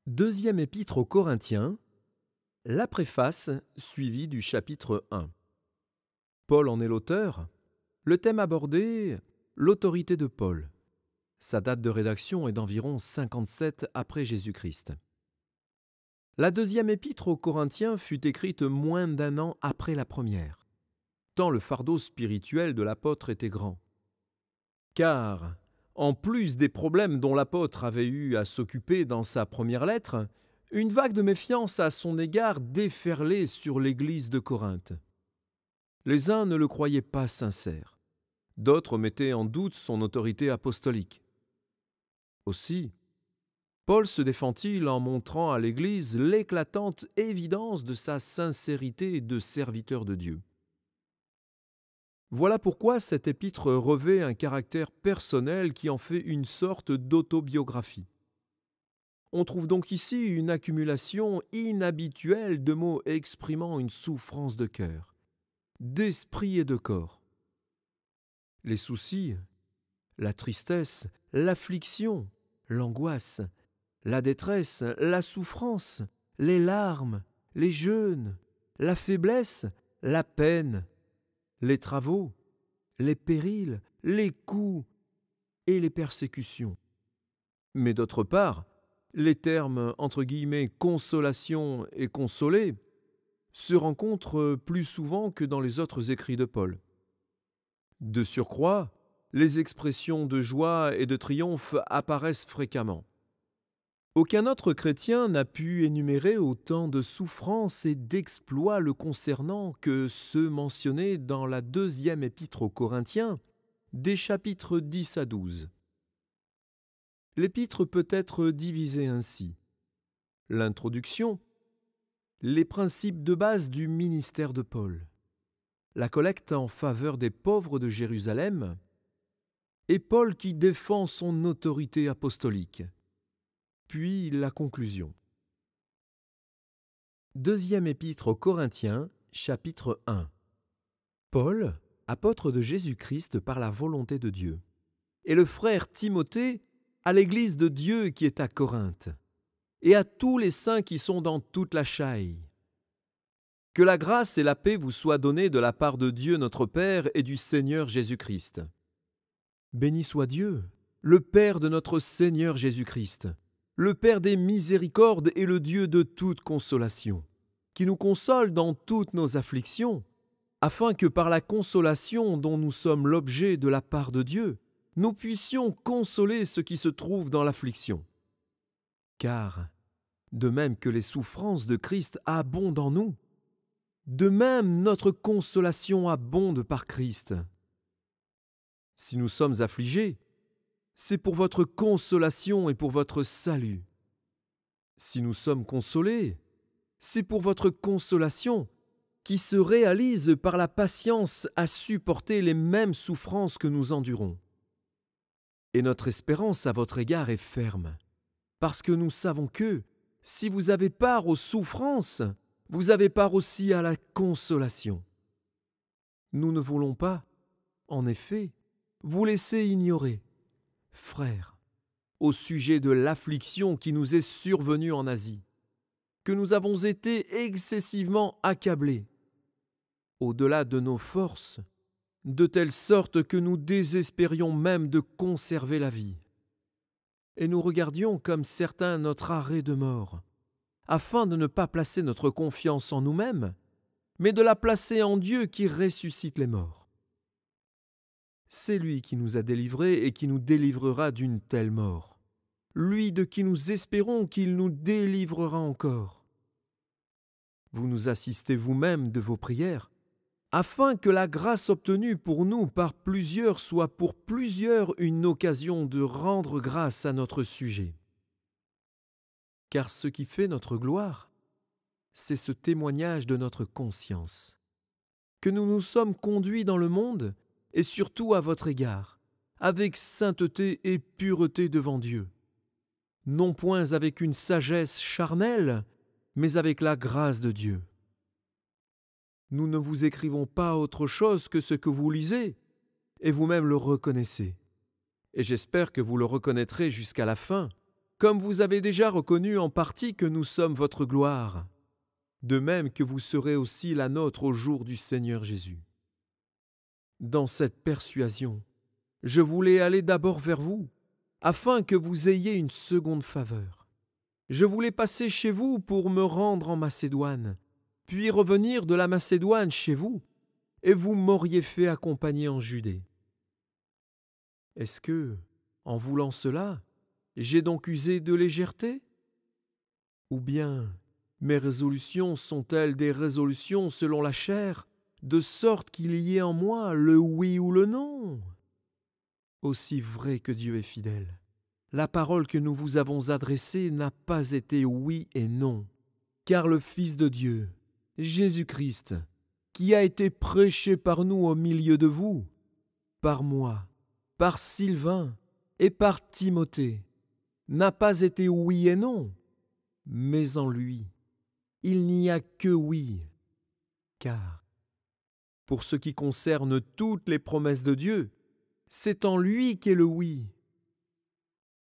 Deuxième épître aux Corinthiens, la préface suivie du chapitre 1. Paul en est l'auteur. Le thème abordé, l'autorité de Paul. Sa date de rédaction est d'environ 57 après Jésus-Christ. La deuxième épître aux Corinthiens fut écrite moins d'1 an après la première, tant le fardeau spirituel de l'apôtre était grand. Car, en plus des problèmes dont l'apôtre avait eu à s'occuper dans sa première lettre, une vague de méfiance à son égard déferlait sur l'Église de Corinthe. Les uns ne le croyaient pas sincère, d'autres mettaient en doute son autorité apostolique. Aussi, Paul se défend-il en montrant à l'Église l'éclatante évidence de sa sincérité de serviteur de Dieu. Voilà pourquoi cette épître revêt un caractère personnel qui en fait une sorte d'autobiographie. On trouve donc ici une accumulation inhabituelle de mots exprimant une souffrance de cœur, d'esprit et de corps. Les soucis, la tristesse, l'affliction, l'angoisse, la détresse, la souffrance, les larmes, les jeûnes, la faiblesse, la peine, les travaux, les périls, les coups et les persécutions. Mais d'autre part, les termes entre guillemets consolation et consoler se rencontrent plus souvent que dans les autres écrits de Paul. De surcroît, les expressions de joie et de triomphe apparaissent fréquemment. Aucun autre chrétien n'a pu énumérer autant de souffrances et d'exploits le concernant que ceux mentionnés dans la deuxième épître aux Corinthiens, des chapitres 10 à 12. L'épître peut être divisée ainsi. L'introduction, les principes de base du ministère de Paul, la collecte en faveur des pauvres de Jérusalem, et Paul qui défend son autorité apostolique. Puis la conclusion. Deuxième épître aux Corinthiens, chapitre 1. Paul, apôtre de Jésus-Christ par la volonté de Dieu, et le frère Timothée à l'Église de Dieu qui est à Corinthe, et à tous les saints qui sont dans toute la Chaïe. Que la grâce et la paix vous soient données de la part de Dieu notre Père et du Seigneur Jésus-Christ. Béni soit Dieu, le Père de notre Seigneur Jésus-Christ, le Père des miséricordes et le Dieu de toute consolation, qui nous console dans toutes nos afflictions, afin que par la consolation dont nous sommes l'objet de la part de Dieu, nous puissions consoler ceux qui se trouvent dans l'affliction. Car, de même que les souffrances de Christ abondent en nous, de même notre consolation abonde par Christ. Si nous sommes affligés, c'est pour votre consolation et pour votre salut. Si nous sommes consolés, c'est pour votre consolation qui se réalise par la patience à supporter les mêmes souffrances que nous endurons. Et notre espérance à votre égard est ferme, parce que nous savons que, si vous avez part aux souffrances, vous avez part aussi à la consolation. Nous ne voulons pas, en effet, vous laisser ignorer, frères, au sujet de l'affliction qui nous est survenue en Asie, que nous avons été excessivement accablés, au-delà de nos forces, de telle sorte que nous désespérions même de conserver la vie. Et nous regardions comme certains notre arrêt de mort, afin de ne pas placer notre confiance en nous-mêmes, mais de la placer en Dieu qui ressuscite les morts. C'est lui qui nous a délivrés et qui nous délivrera d'une telle mort. Lui de qui nous espérons qu'il nous délivrera encore. Vous nous assistez vous-même de vos prières, afin que la grâce obtenue pour nous par plusieurs soit pour plusieurs une occasion de rendre grâce à notre sujet. Car ce qui fait notre gloire, c'est ce témoignage de notre conscience, que nous nous sommes conduits dans le monde, et surtout à votre égard, avec sainteté et pureté devant Dieu, non point avec une sagesse charnelle, mais avec la grâce de Dieu. Nous ne vous écrivons pas autre chose que ce que vous lisez, et vous-même le reconnaissez. Et j'espère que vous le reconnaîtrez jusqu'à la fin, comme vous avez déjà reconnu en partie que nous sommes votre gloire, de même que vous serez aussi la nôtre au jour du Seigneur Jésus. Dans cette persuasion, je voulais aller d'abord vers vous, afin que vous ayez une seconde faveur. Je voulais passer chez vous pour me rendre en Macédoine, puis revenir de la Macédoine chez vous, et vous m'auriez fait accompagner en Judée. Est-ce que, en voulant cela, j'ai donc usé de légèreté? Ou bien mes résolutions sont-elles des résolutions selon la chair, de sorte qu'il y ait en moi le oui ou le non? Aussi vrai que Dieu est fidèle, la parole que nous vous avons adressée n'a pas été oui et non, car le Fils de Dieu, Jésus-Christ, qui a été prêché par nous au milieu de vous, par moi, par Sylvain et par Timothée, n'a pas été oui et non, mais en lui, il n'y a que oui, car, pour ce qui concerne toutes les promesses de Dieu, c'est en lui qu'est le oui.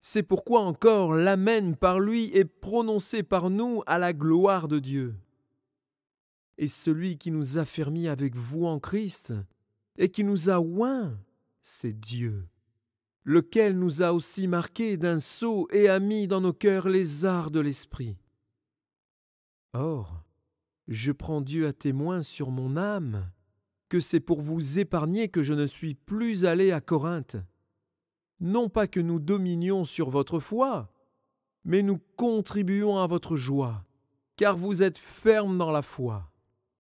C'est pourquoi encore l'Amen par lui est prononcé par nous à la gloire de Dieu. Et celui qui nous a fermis avec vous en Christ et qui nous a oints, c'est Dieu, lequel nous a aussi marqués d'un sceau et a mis dans nos cœurs les arts de l'Esprit. Or, je prends Dieu à témoin sur mon âme, que c'est pour vous épargner que je ne suis plus allé à Corinthe. Non pas que nous dominions sur votre foi, mais nous contribuons à votre joie, car vous êtes fermes dans la foi.